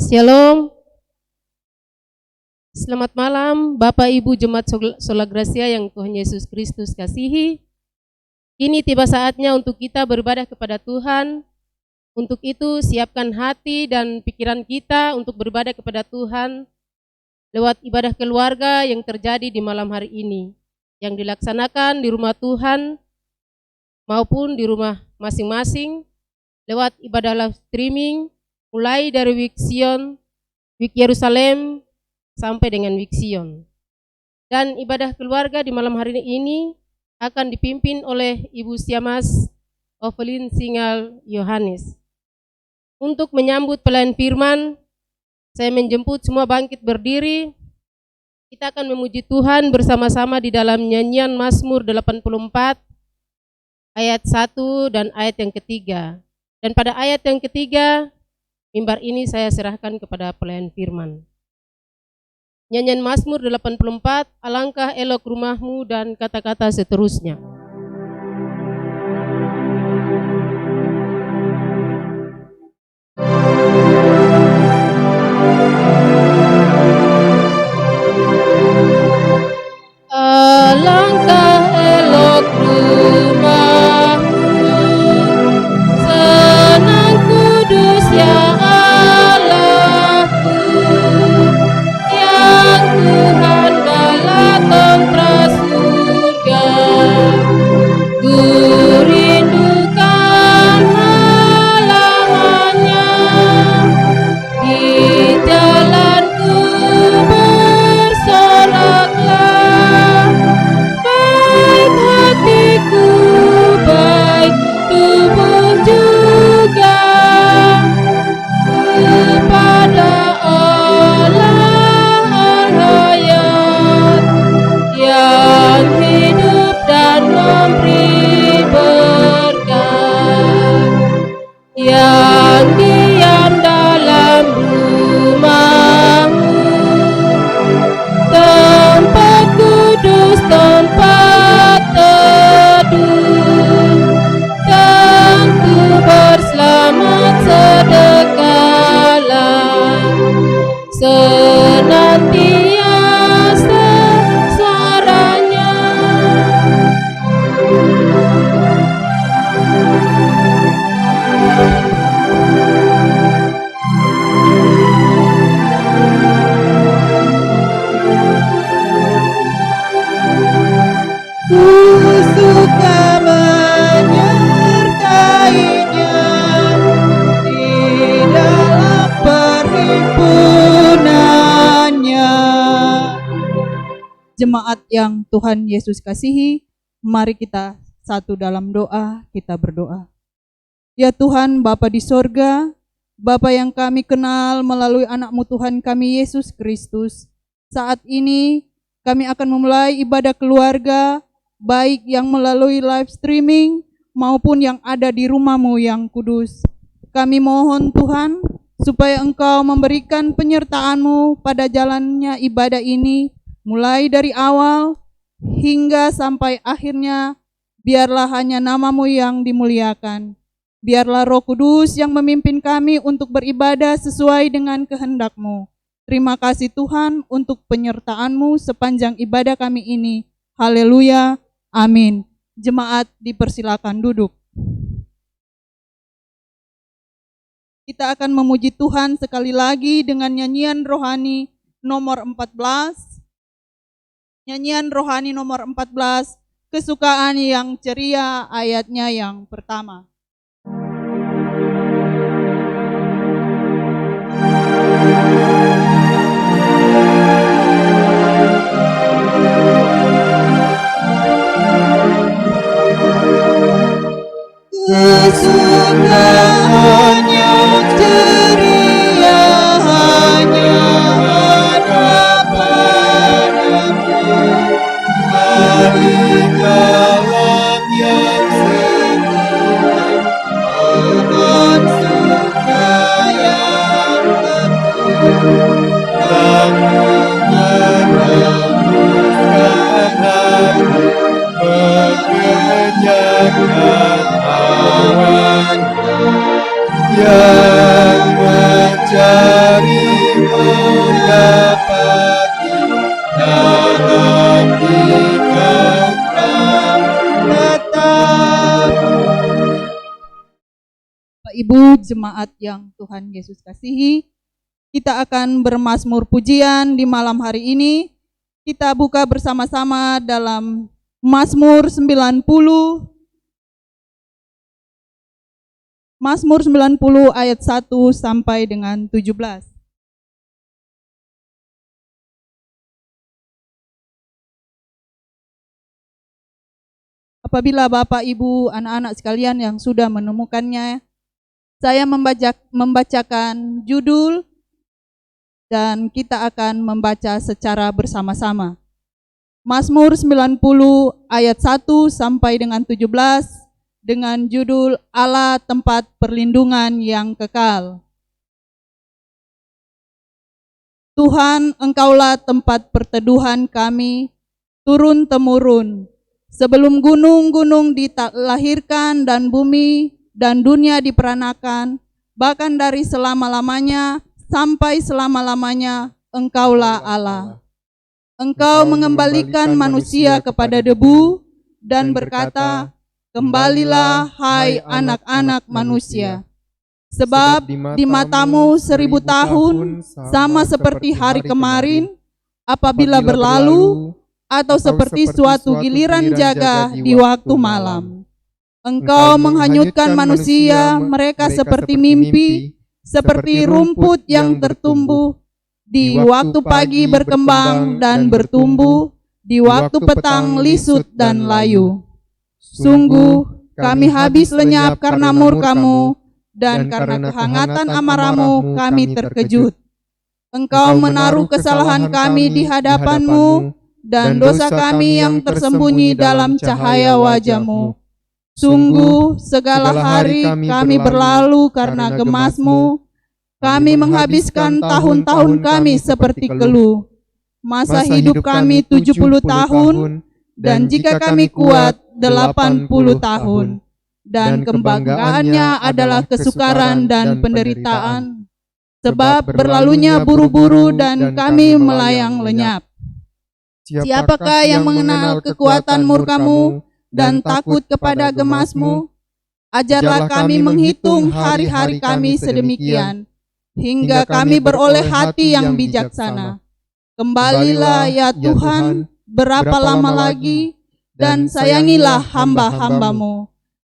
Shalom. Selamat malam Bapak Ibu Jemaat Sola Gracia yang Tuhan Yesus Kristus kasihi. Kini tiba saatnya untuk kita beribadah kepada Tuhan. Untuk itu siapkan hati dan pikiran kita untuk beribadah kepada Tuhan lewat ibadah keluarga yang terjadi di malam hari ini, yang dilaksanakan di rumah Tuhan maupun di rumah masing-masing lewat ibadah live streaming mulai dari Week Sion, Week Yerusalem sampai dengan Week Sion. Dan ibadah keluarga di malam hari ini akan dipimpin oleh Ibu Siamas Ovelin Singal Yohanes. Untuk menyambut pelayan firman, saya menjemput semua bangkit berdiri. Kita akan memuji Tuhan bersama-sama di dalam nyanyian Mazmur 84 ayat 1 dan ayat yang ketiga. Dan pada ayat yang ketiga, mimbar ini saya serahkan kepada pelayan firman. Nyanyian Mazmur 84, alangkah elok rumahmu dan kata-kata seterusnya. Alangkah elok rumahmu, senang kudus ya Allahku, yang Tuhan bala kontra surga. Ku rindukan halamannya, di jalanku bersoraklah. Baik hatiku, baik tubuh juga, kepada Allah al-Hayat yang hidup dan memberi berkat, yang diam dalam rumahmu, tempat kudus, tempat teduh, tentu berselamat sedekala, senantiasa suaranya. Ku suka menyertainya di dalam perhimpunannya. Jemaat yang Tuhan Yesus kasihi, mari kita satu dalam doa, kita berdoa. Ya Tuhan, Bapa di sorga, Bapa yang kami kenal melalui anak-Mu Tuhan kami Yesus Kristus, saat ini kami akan memulai ibadah keluarga, baik yang melalui live streaming maupun yang ada di rumah-Mu yang kudus. Kami mohon Tuhan, supaya Engkau memberikan penyertaan-Mu pada jalannya ibadah ini, mulai dari awal hingga sampai akhirnya. Biarlah hanya nama-Mu yang dimuliakan. Biarlah Roh Kudus yang memimpin kami untuk beribadah sesuai dengan kehendak-Mu. Terima kasih Tuhan untuk penyertaan-Mu sepanjang ibadah kami ini. Haleluya, amin. Jemaat dipersilakan duduk. Kita akan memuji Tuhan sekali lagi dengan nyanyian rohani nomor 14. Nyanyian rohani nomor 14, kesukaan yang ceria, ayatnya yang pertama. Kesukaan yang ceria hanya ada padamu, hari malam yang senyum, pohon suka yang teguh, kamu menembuskan hati, mengenyangkan awan. Ibu jemaat yang Tuhan Yesus kasihi, kita akan bermazmur pujian di malam hari ini. Kita buka bersama-sama dalam Mazmur 90. Mazmur 90 ayat 1 sampai dengan 17. Apabila Bapak, Ibu, anak-anak sekalian yang sudah menemukannya, saya membacakan judul dan kita akan membaca secara bersama-sama. Mazmur 90 ayat 1 sampai dengan 17 dengan judul Allah tempat perlindungan yang kekal. Tuhan, Engkaulah tempat perteduhan kami turun-temurun. Sebelum gunung-gunung dilahirkan dan bumi dan dunia diperanakan, bahkan dari selama-lamanya sampai selama-lamanya, Engkaulah Allah. Engkau mengembalikan manusia kepada debu dan berkata, kembalilah hai anak-anak manusia. Sebab di matamu 1000 tahun sama seperti hari kemarin apabila berlalu, atau seperti suatu giliran jaga di waktu malam. Engkau menghanyutkan manusia, mereka seperti mimpi, seperti rumput yang tertumbuh. Di waktu pagi berkembang dan bertumbuh, di waktu petang lisut dan layu. Sungguh kami habis lenyap karena murka-Mu, dan karena kehangatan amarah-Mu kami terkejut. Engkau menaruh kesalahan kami di hadapan-Mu, dan dosa kami yang tersembunyi dalam cahaya wajah-Mu. Sungguh segala hari kami berlalu karena gemas-Mu, kami menghabiskan tahun-tahun kami seperti keluh. Masa hidup kami 70 tahun, dan jika kami kuat 80 tahun. Dan kebanggaannya adalah kesukaran dan penderitaan, sebab berlalunya buru-buru dan kami melayang lenyap. Siapakah yang mengenal kekuatan murka-Mu dan takut kepada gemas-Mu? Ajarlah kami menghitung hari-hari kami sedemikian, hingga kami beroleh hati yang bijaksana. Kembalilah ya Tuhan, berapa lama lagi, dan sayangilah hamba-hamba-Mu.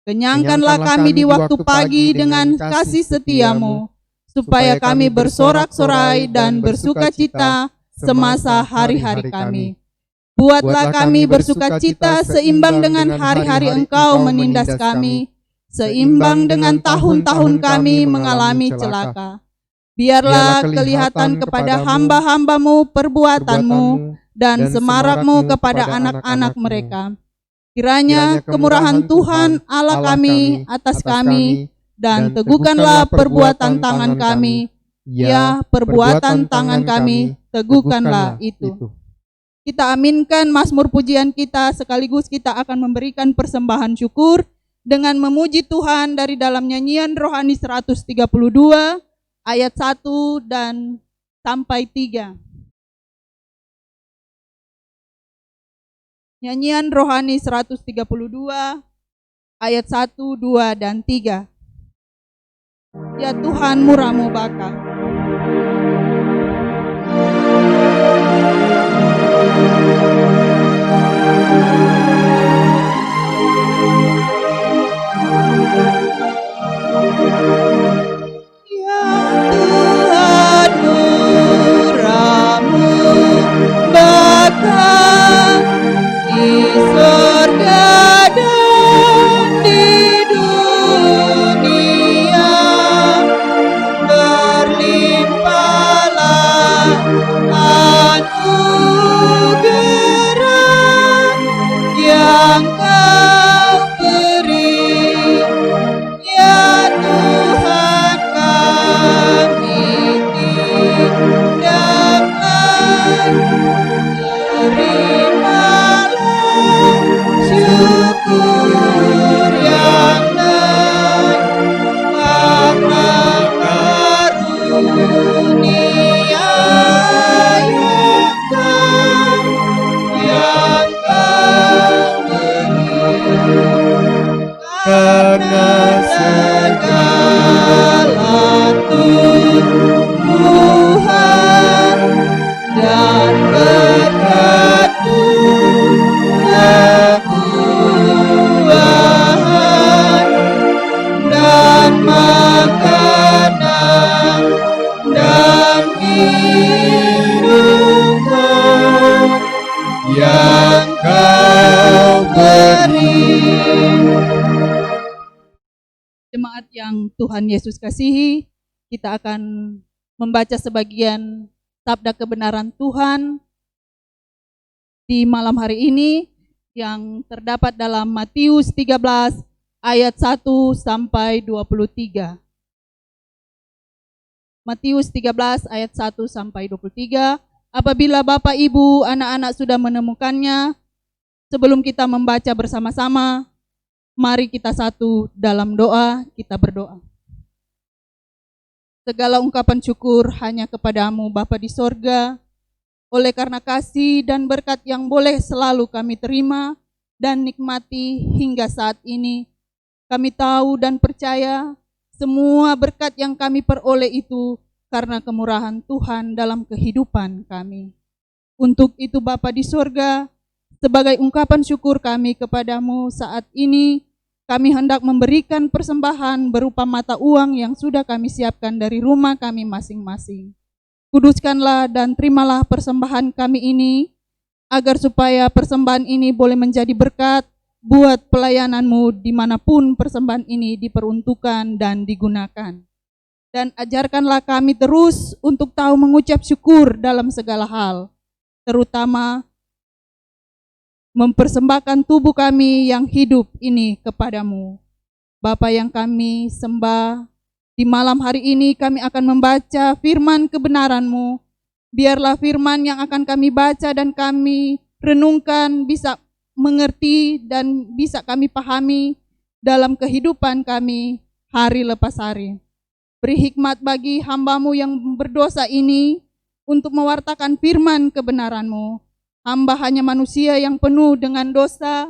Kenyangkanlah kami di waktu pagi dengan kasih setia-Mu, supaya kami bersorak-sorai dan bersuka cita semasa hari-hari kami. Buatlah kami bersuka cita seimbang dengan hari-hari Engkau menindas kami, seimbang dengan tahun-tahun kami mengalami celaka. Biarlah kelihatan kepada hamba-hamba-Mu perbuatan-Mu dan semarak-Mu kepada anak-anak mereka. Kiranya kemurahan Tuhan Allah kami atas kami, dan teguhkanlah perbuatan tangan kami, ya perbuatan tangan kami, teguhkanlah itu. Kita aminkan mazmur pujian kita, sekaligus kita akan memberikan persembahan syukur dengan memuji Tuhan dari dalam nyanyian rohani 132 ayat 1 dan sampai 3. Nyanyian rohani 132 ayat 1, 2, dan 3. Ya Tuhan, murah-Mu baka. Karena segala yang Tuhan Yesus kasihi, kita akan membaca sebagian sabda kebenaran Tuhan di malam hari ini yang terdapat dalam Matius 13 ayat 1 sampai 23. Matius 13 ayat 1 sampai 23. Apabila Bapak, Ibu, anak-anak sudah menemukannya, sebelum kita membaca bersama-sama, mari kita satu dalam doa, kita berdoa. Segala ungkapan syukur hanya kepadamu Bapa di sorga, oleh karena kasih dan berkat yang boleh selalu kami terima dan nikmati hingga saat ini. Kami tahu dan percaya semua berkat yang kami peroleh itu karena kemurahan Tuhan dalam kehidupan kami. Untuk itu Bapa di sorga, sebagai ungkapan syukur kami kepadamu saat ini, kami hendak memberikan persembahan berupa mata uang yang sudah kami siapkan dari rumah kami masing-masing. Kuduskanlah dan terimalah persembahan kami ini, agar supaya persembahan ini boleh menjadi berkat buat pelayanan-Mu dimanapun persembahan ini diperuntukkan dan digunakan. Dan ajarkanlah kami terus untuk tahu mengucap syukur dalam segala hal, terutama mempersembahkan tubuh kami yang hidup ini kepadamu. Bapa yang kami sembah, di malam hari ini kami akan membaca firman kebenaran-Mu. Biarlah firman yang akan kami baca dan kami renungkan bisa mengerti dan bisa kami pahami dalam kehidupan kami hari lepas hari. Beri hikmat bagi hamba-Mu yang berdosa ini untuk mewartakan firman kebenaran-Mu. Hamba hanya manusia yang penuh dengan dosa,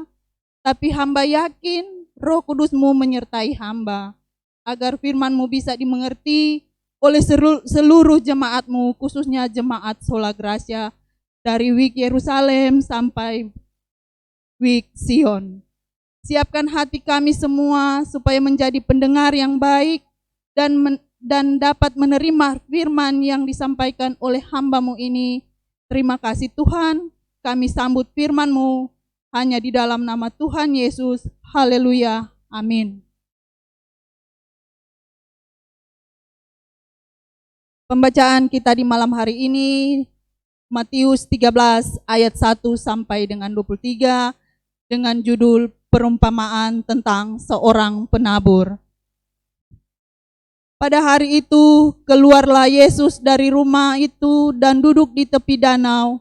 tapi hamba yakin Roh Kudus-Mu menyertai hamba, agar firman-Mu bisa dimengerti oleh seluruh jemaat-Mu, khususnya jemaat Sola Gracia, dari Wik Yerusalem sampai Wik Sion. Siapkan hati kami semua supaya menjadi pendengar yang baik dan dapat menerima firman yang disampaikan oleh hamba-Mu ini. Terima kasih Tuhan, kami sambut firman-Mu hanya di dalam nama Tuhan Yesus. Haleluya. Amin. Pembacaan kita di malam hari ini, Matius 13 ayat 1 sampai dengan 23, dengan judul perumpamaan tentang seorang penabur. Pada hari itu, keluarlah Yesus dari rumah itu dan duduk di tepi danau.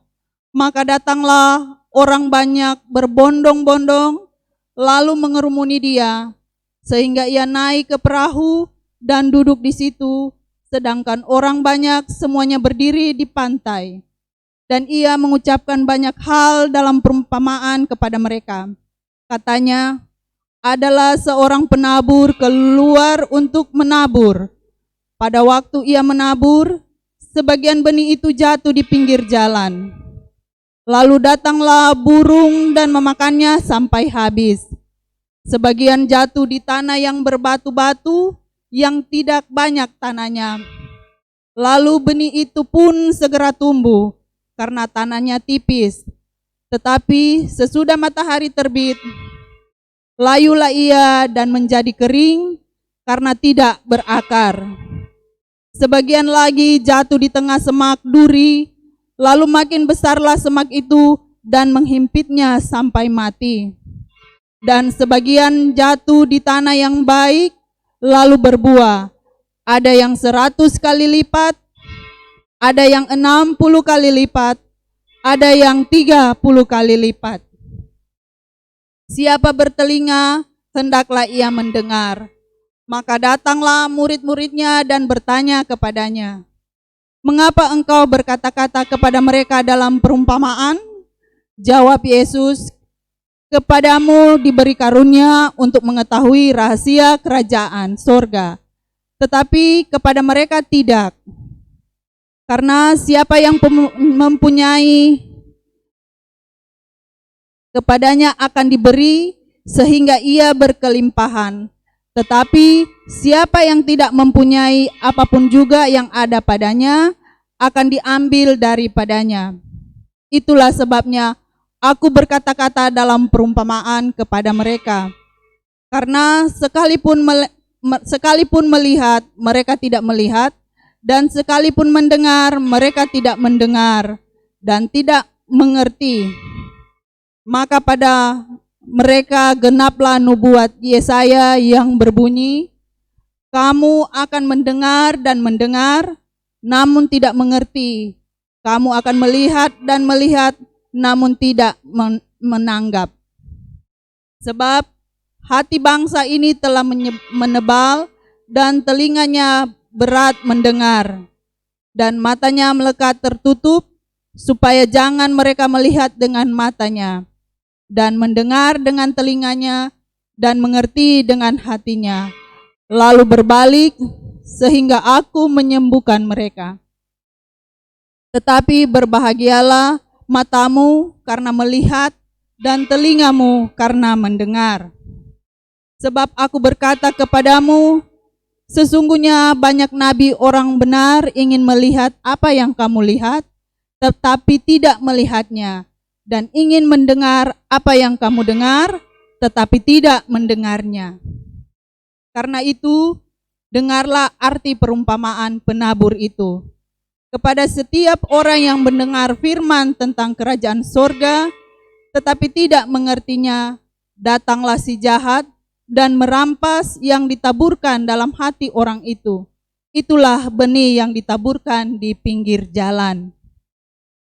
Maka datanglah orang banyak berbondong-bondong, lalu mengerumuni dia, sehingga ia naik ke perahu dan duduk di situ, sedangkan orang banyak semuanya berdiri di pantai. Dan ia mengucapkan banyak hal dalam perumpamaan kepada mereka. Katanya, adalah seorang penabur keluar untuk menabur. Pada waktu ia menabur, sebagian benih itu jatuh di pinggir jalan. Lalu datanglah burung dan memakannya sampai habis. Sebagian jatuh di tanah yang berbatu-batu, yang tidak banyak tanahnya. Lalu benih itu pun segera tumbuh, karena tanahnya tipis. Tetapi sesudah matahari terbit, layulah ia dan menjadi kering, karena tidak berakar. Sebagian lagi jatuh di tengah semak duri, lalu makin besarlah semak itu dan menghimpitnya sampai mati. Dan sebagian jatuh di tanah yang baik, lalu berbuah. Ada yang 100 kali lipat, ada yang 60 kali lipat, ada yang 30 kali lipat. Siapa bertelinga, hendaklah ia mendengar. Maka datanglah murid-muridnya dan bertanya kepadanya, mengapa engkau berkata-kata kepada mereka dalam perumpamaan? Jawab Yesus, kepadamu diberi karunia untuk mengetahui rahasia kerajaan sorga, tetapi kepada mereka tidak. Karena siapa yang mempunyai, kepadanya akan diberi sehingga ia berkelimpahan. Tetapi siapa yang tidak mempunyai, apapun juga yang ada padanya akan diambil daripadanya. Itulah sebabnya aku berkata-kata dalam perumpamaan kepada mereka. Karena sekalipun sekalipun melihat, mereka tidak melihat, dan sekalipun mendengar, mereka tidak mendengar dan tidak mengerti. Maka pada mereka genaplah nubuat Yesaya yang berbunyi, kamu akan mendengar dan mendengar, namun tidak mengerti. Kamu akan melihat dan melihat, namun tidak menanggap. Sebab hati bangsa ini telah menebal dan telinganya berat mendengar, dan matanya melekat tertutup, supaya jangan mereka melihat dengan matanya, dan mendengar dengan telinganya, dan mengerti dengan hatinya, lalu berbalik, sehingga aku menyembuhkan mereka. Tetapi berbahagialah matamu karena melihat, dan telingamu karena mendengar. Sebab aku berkata kepadamu, sesungguhnya banyak nabi orang benar ingin melihat apa yang kamu lihat, tetapi tidak melihatnya, dan ingin mendengar apa yang kamu dengar, tetapi tidak mendengarnya. Karena itu, dengarlah arti perumpamaan penabur itu. Kepada setiap orang yang mendengar firman tentang kerajaan sorga, tetapi tidak mengertinya, datanglah si jahat dan merampas yang ditaburkan dalam hati orang itu. Itulah benih yang ditaburkan di pinggir jalan.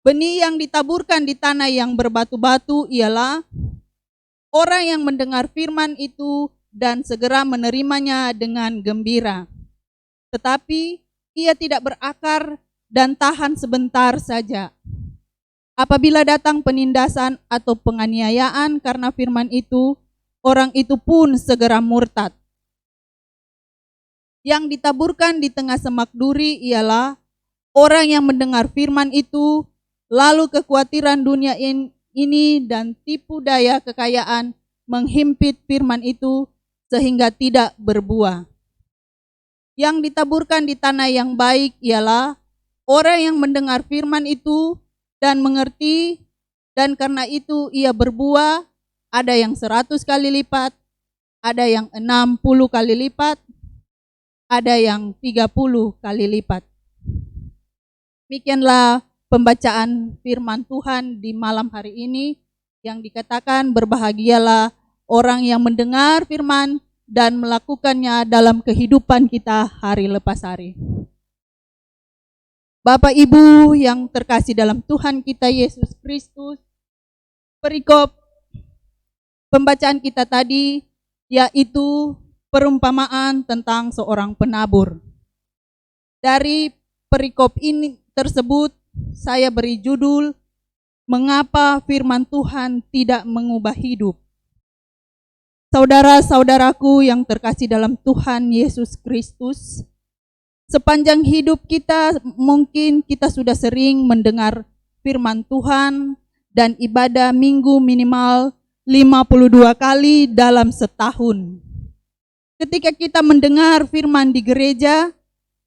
Benih yang ditaburkan di tanah yang berbatu-batu ialah orang yang mendengar firman itu dan segera menerimanya dengan gembira. Tetapi ia tidak berakar dan tahan sebentar saja. Apabila datang penindasan atau penganiayaan karena firman itu, orang itu pun segera murtad. Yang ditaburkan di tengah semak duri ialah orang yang mendengar firman itu, lalu kekhawatiran dunia ini dan tipu daya kekayaan menghimpit firman itu sehingga tidak berbuah. Yang ditaburkan di tanah yang baik ialah orang yang mendengar firman itu dan mengerti, dan karena itu ia berbuah, ada yang 100 kali lipat, ada yang 60 kali lipat, ada yang 30 kali lipat. Demikianlah pembacaan firman Tuhan di malam hari ini, yang dikatakan berbahagialah orang yang mendengar firman dan melakukannya dalam kehidupan kita hari lepas hari. Bapak Ibu yang terkasih dalam Tuhan kita Yesus Kristus, perikop pembacaan kita tadi yaitu perumpamaan tentang seorang penabur. Dari perikop ini tersebut saya beri judul, mengapa firman Tuhan tidak mengubah hidup. Saudara-saudaraku yang terkasih dalam Tuhan Yesus Kristus, sepanjang hidup kita mungkin kita sudah sering mendengar firman Tuhan dan ibadah minggu minimal 52 kali dalam setahun. Ketika kita mendengar firman di gereja,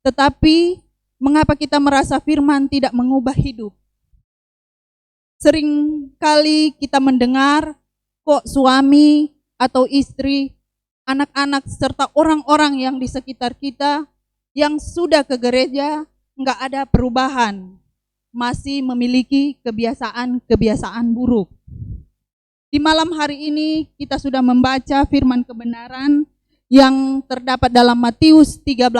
tetapi mengapa kita merasa firman tidak mengubah hidup? Sering kali kita mendengar kok suami atau istri, anak-anak serta orang-orang yang di sekitar kita yang sudah ke gereja enggak ada perubahan, masih memiliki kebiasaan-kebiasaan buruk. Di malam hari ini kita sudah membaca firman kebenaran yang terdapat dalam Matius 13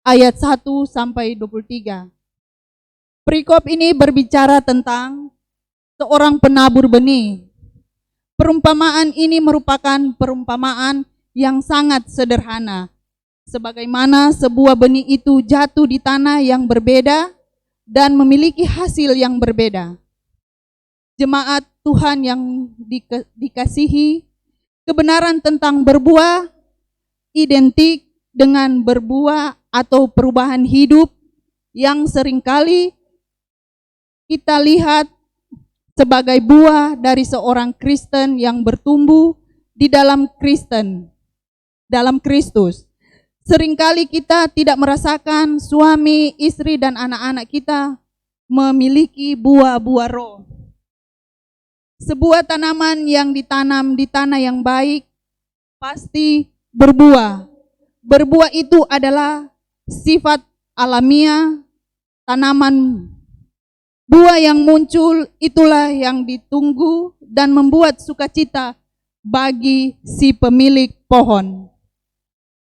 ayat 1 sampai 23. Perikop ini berbicara tentang seorang penabur benih. Perumpamaan ini merupakan perumpamaan yang sangat sederhana. Sebagaimana sebuah benih itu jatuh di tanah yang berbeda dan memiliki hasil yang berbeda. Jemaat Tuhan yang dikasihi, kebenaran tentang berbuah identik dengan berbuah atau perubahan hidup yang seringkali kita lihat sebagai buah dari seorang Kristen yang bertumbuh di dalam Kristus. Seringkali kita tidak merasakan suami, istri, dan anak-anak kita memiliki buah-buah roh. Sebuah tanaman yang ditanam di tanah yang baik pasti berbuah. berbuah itu adalah sifat alamiah tanaman. Buah yang muncul itulah yang ditunggu dan membuat sukacita bagi si pemilik pohon.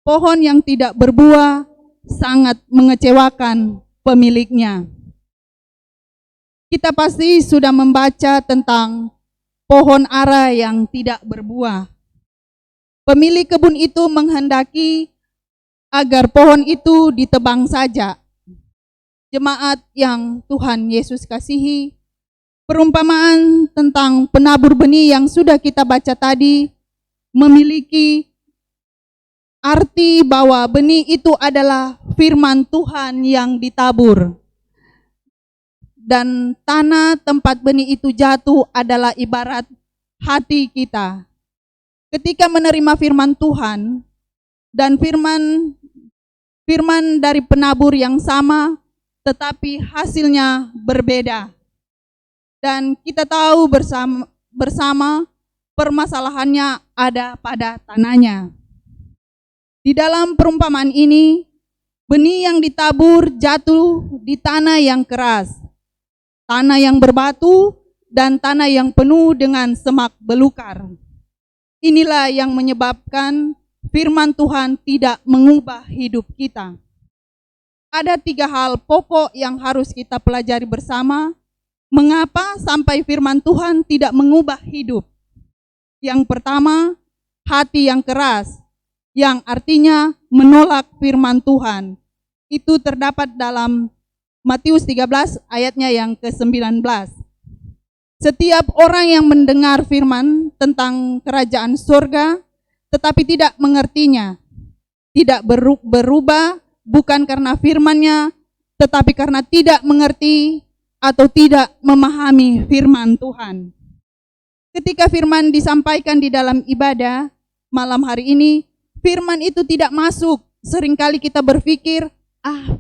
Pohon yang tidak berbuah sangat mengecewakan pemiliknya. Kita pasti sudah membaca tentang pohon ara yang tidak berbuah. Pemilik kebun itu menghendaki agar pohon itu ditebang saja. Jemaat yang Tuhan Yesus kasihi, perumpamaan tentang penabur benih yang sudah kita baca tadi memiliki arti bahwa benih itu adalah firman Tuhan yang ditabur. Dan tanah tempat benih itu jatuh adalah ibarat hati kita. Ketika menerima firman Tuhan dan firman dari penabur yang sama, tetapi hasilnya berbeda. Dan kita tahu bersama permasalahannya ada pada tanahnya. Di dalam perumpamaan ini, benih yang ditabur jatuh di tanah yang keras, tanah yang berbatu, dan tanah yang penuh dengan semak belukar. Inilah yang menyebabkan firman Tuhan tidak mengubah hidup kita. Ada 3 hal pokok yang harus kita pelajari bersama. Mengapa sampai firman Tuhan tidak mengubah hidup? Yang pertama, hati yang keras, yang artinya menolak firman Tuhan. Itu terdapat dalam Matius 13 ayatnya yang ke-19. Setiap orang yang mendengar firman tentang kerajaan surga, tetapi tidak mengertinya, tidak berubah, bukan karena firman-Nya, tetapi karena tidak mengerti atau tidak memahami firman Tuhan. Ketika firman disampaikan di dalam ibadah malam hari ini, firman itu tidak masuk. Seringkali kita berpikir,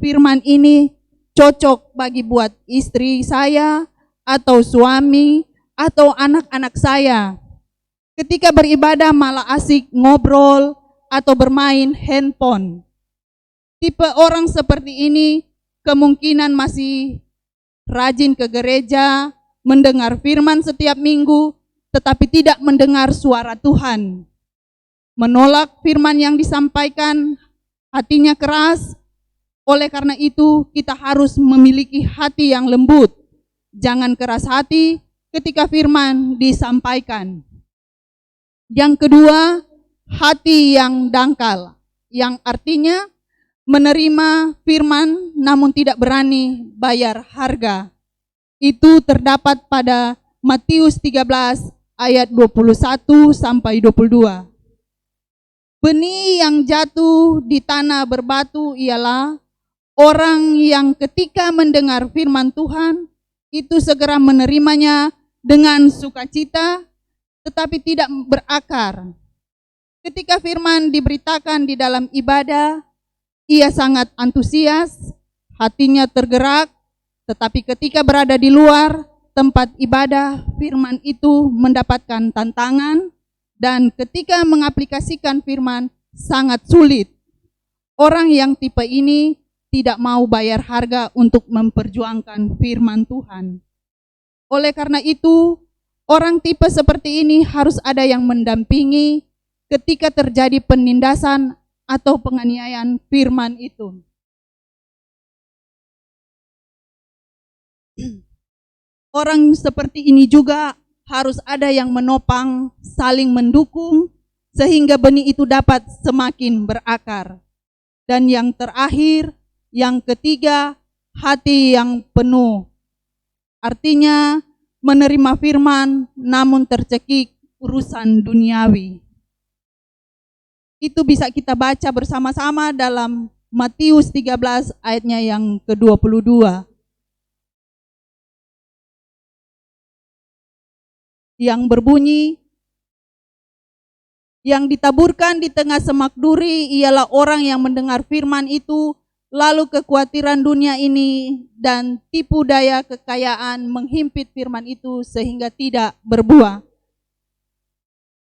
firman ini cocok bagi buat istri saya, atau suami, atau anak-anak saya. Ketika beribadah malah asik ngobrol atau bermain handphone. Tipe orang seperti ini kemungkinan masih rajin ke gereja, mendengar firman setiap minggu, tetapi tidak mendengar suara Tuhan. Menolak firman yang disampaikan, hatinya keras. Oleh karena itu, kita harus memiliki hati yang lembut. Jangan keras hati ketika firman disampaikan. Yang kedua, hati yang dangkal, yang artinya menerima firman namun tidak berani bayar harga. Itu terdapat pada Matius 13 ayat 21 sampai 22. Benih yang jatuh di tanah berbatu ialah orang yang ketika mendengar firman Tuhan itu segera menerimanya dengan sukacita tetapi tidak berakar. Ketika firman diberitakan di dalam ibadah, ia sangat antusias, hatinya tergerak, tetapi ketika berada di luar tempat ibadah, firman itu mendapatkan tantangan, dan ketika mengaplikasikan firman sangat sulit. Orang yang tipe ini tidak mau bayar harga untuk memperjuangkan firman Tuhan. Oleh karena itu, orang tipe seperti ini harus ada yang mendampingi ketika terjadi penindasan atau penganiayaan firman itu. Orang seperti ini juga harus ada yang menopang, saling mendukung, sehingga benih itu dapat semakin berakar. Dan yang terakhir, yang ketiga, hati yang penuh. Artinya menerima firman namun tercekik urusan duniawi. Itu bisa kita baca bersama-sama dalam Matius 13 ayatnya yang ke-22. Yang berbunyi, yang ditaburkan di tengah semak duri ialah orang yang mendengar firman itu, lalu kekhawatiran dunia ini dan tipu daya kekayaan menghimpit firman itu sehingga tidak berbuah.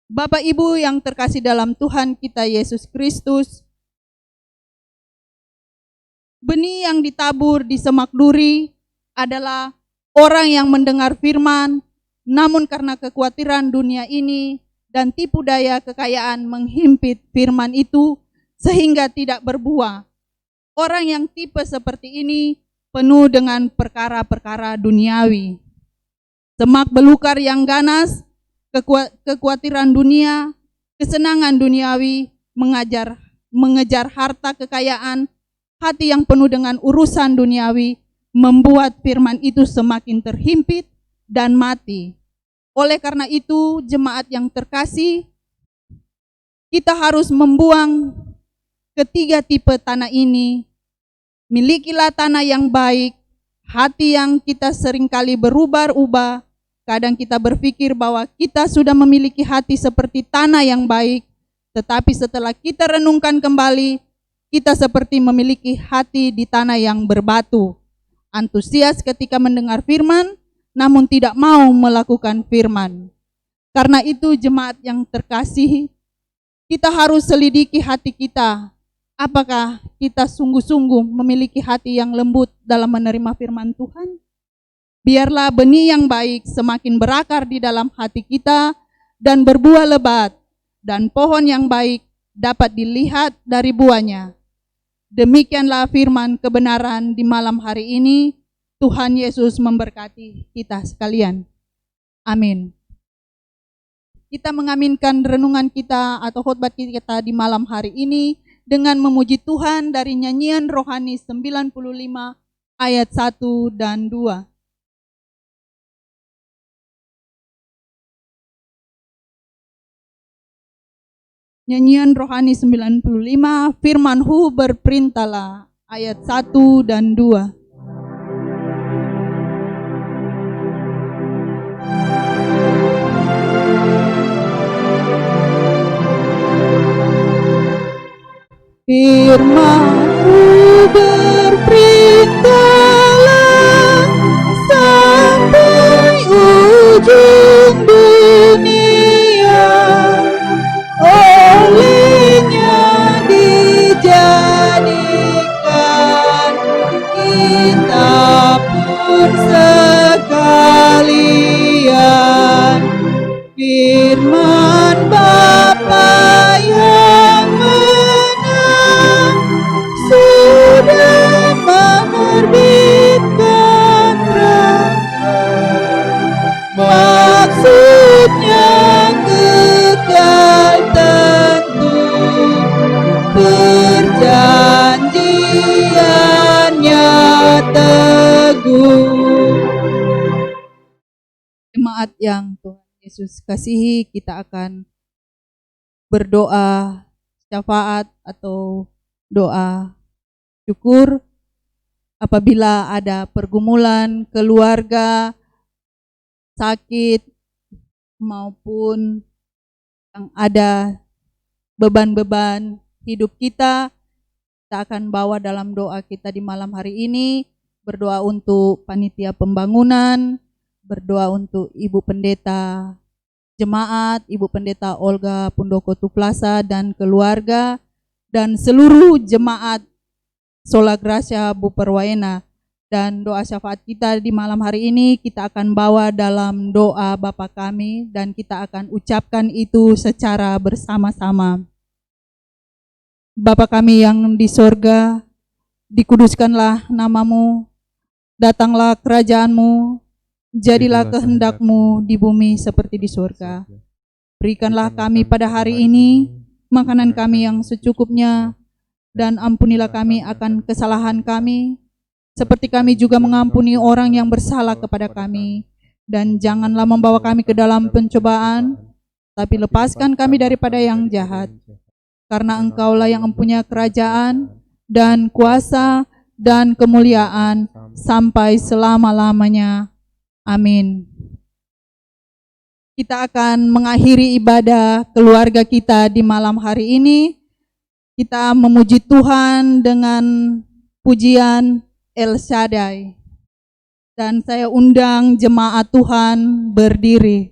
Bapak Ibu yang terkasih dalam Tuhan kita Yesus Kristus, Benih yang ditabur di semak duri adalah orang yang mendengar firman, namun karena kekhawatiran dunia ini dan tipu daya kekayaan menghimpit firman itu sehingga tidak berbuah. Orang yang tipe seperti ini penuh dengan perkara-perkara duniawi. Semak belukar yang ganas, kekhawatiran dunia, kesenangan duniawi, mengejar harta kekayaan, hati yang penuh dengan urusan duniawi, membuat firman itu semakin terhimpit dan mati. Oleh karena itu, jemaat yang terkasih, kita harus membuang ketiga tipe tanah ini. Milikilah tanah yang baik, hati yang kita seringkali berubah-ubah. Kadang kita berpikir bahwa kita sudah memiliki hati seperti tanah yang baik, tetapi setelah kita renungkan kembali, kita seperti memiliki hati di tanah yang berbatu. Antusias ketika mendengar firman, namun tidak mau melakukan firman. Karena itu jemaat yang terkasih, kita harus selidiki hati kita. Apakah kita sungguh-sungguh memiliki hati yang lembut dalam menerima firman Tuhan? Biarlah benih yang baik semakin berakar di dalam hati kita dan berbuah lebat, dan pohon yang baik dapat dilihat dari buahnya. Demikianlah firman kebenaran di malam hari ini. Tuhan Yesus memberkati kita sekalian. Amin. Kita mengaminkan renungan kita atau khotbah kita di malam hari ini dengan memuji Tuhan dari nyanyian rohani 95 ayat 1 dan 2. Nyanyian rohani 95, firman-Hu berperintahlah, ayat 1 dan 2. Firman-Hu berperintahlah sampai ujung dunia. Olehnya dijadikan kita pun sekalian. Firman Bapa yang menang sudah menerbitkan terang. Maksudnya kekal tentu, perjanjiannya teguh. Jemaat yang Tuhan Yesus kasihi, kita akan berdoa syafaat atau doa syukur apabila ada pergumulan keluarga, sakit, maupun yang ada beban-beban hidup kita akan bawa dalam doa kita di malam hari ini. Berdoa untuk panitia pembangunan, berdoa untuk Ibu Pendeta Jemaat, Ibu Pendeta Olga Pundoko Tuplasa dan keluarga, dan seluruh jemaat Sola Gracia Buperwaena. Dan doa syafaat kita di malam hari ini kita akan bawa dalam doa Bapa kami, dan kita akan ucapkan itu secara bersama-sama. Bapa kami yang di sorga, dikuduskanlah namamu, datanglah kerajaanmu, jadilah kehendak-Mu di bumi seperti di surga. Berikanlah kami pada hari ini makanan kami yang secukupnya, dan ampunilah kami akan kesalahan kami, seperti kami juga mengampuni orang yang bersalah kepada kami. Dan janganlah membawa kami ke dalam pencobaan, tapi lepaskan kami daripada yang jahat. Karena Engkaulah yang mempunyai kerajaan dan kuasa dan kemuliaan sampai selama-lamanya. Amin. Kita akan mengakhiri ibadah keluarga kita di malam hari ini. Kita memuji Tuhan dengan pujian El Shaddai. Dan saya undang jemaat Tuhan berdiri.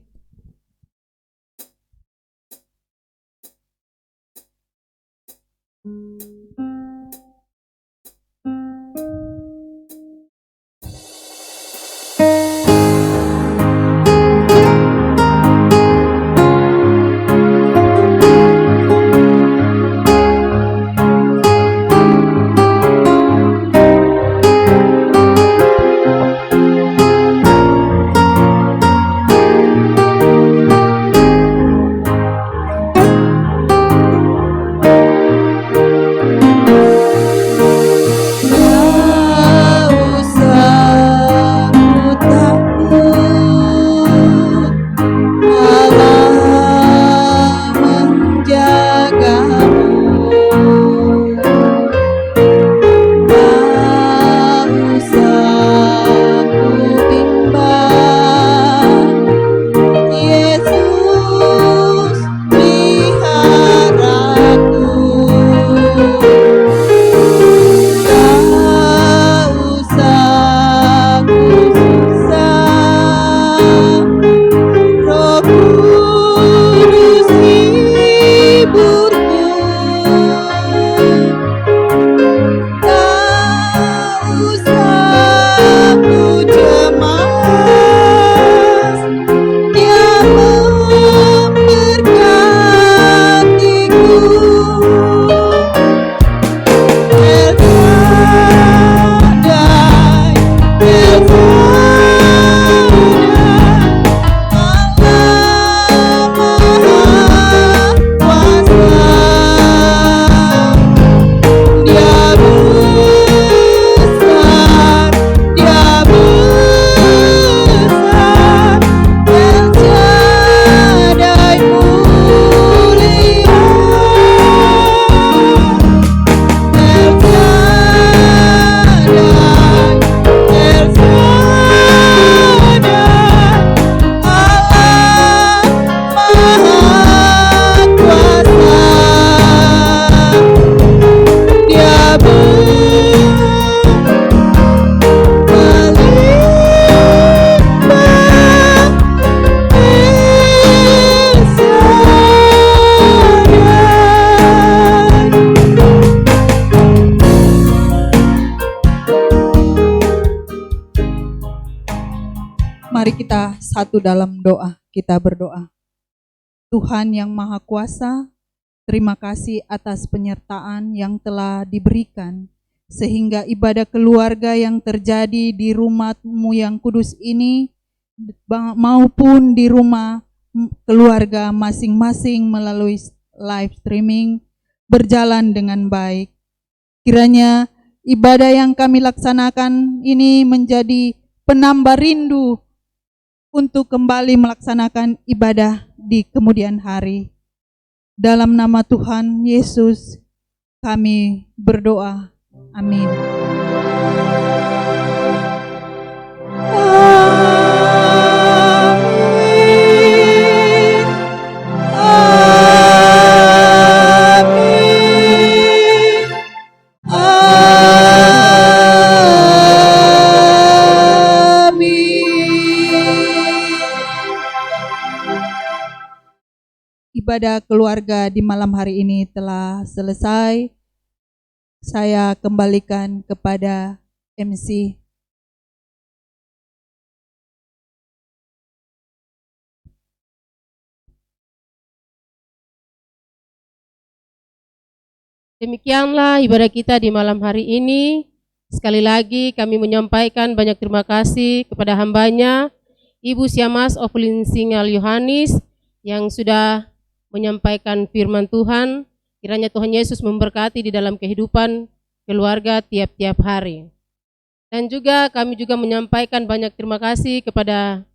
satu dalam doa, kita berdoa. Tuhan yang Maha Kuasa, terima kasih atas penyertaan yang telah diberikan, sehingga ibadah keluarga yang terjadi di rumah-Mu yang kudus ini, maupun di rumah keluarga masing-masing melalui live streaming, berjalan dengan baik. Kiranya ibadah yang kami laksanakan ini menjadi penambah rindu untuk kembali melaksanakan ibadah di kemudian hari. Dalam nama Tuhan Yesus kami berdoa. Amin. Ibadah keluarga di malam hari ini telah selesai. Saya kembalikan kepada MC. Demikianlah ibadah kita di malam hari ini. Sekali lagi kami menyampaikan banyak terima kasih kepada hambanya, Ibu Siamas Oflin Singal Yohanis, yang sudah menyampaikan firman Tuhan. Kiranya Tuhan Yesus memberkati di dalam kehidupan keluarga tiap-tiap hari. Dan juga kami juga menyampaikan banyak terima kasih kepada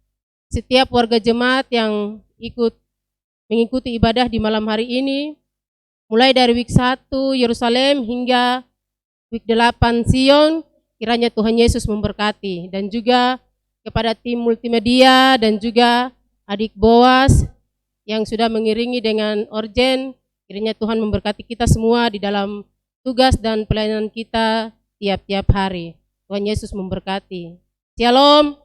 setiap warga jemaat yang mengikuti ibadah di malam hari ini, mulai dari week 1 Yerusalem hingga week 8 Sion. Kiranya Tuhan Yesus memberkati. Dan juga kepada tim multimedia dan juga adik Boas yang sudah mengiringi dengan orgen. Kiranya Tuhan memberkati kita semua di dalam tugas dan pelayanan kita tiap-tiap hari. Tuhan Yesus memberkati. Shalom.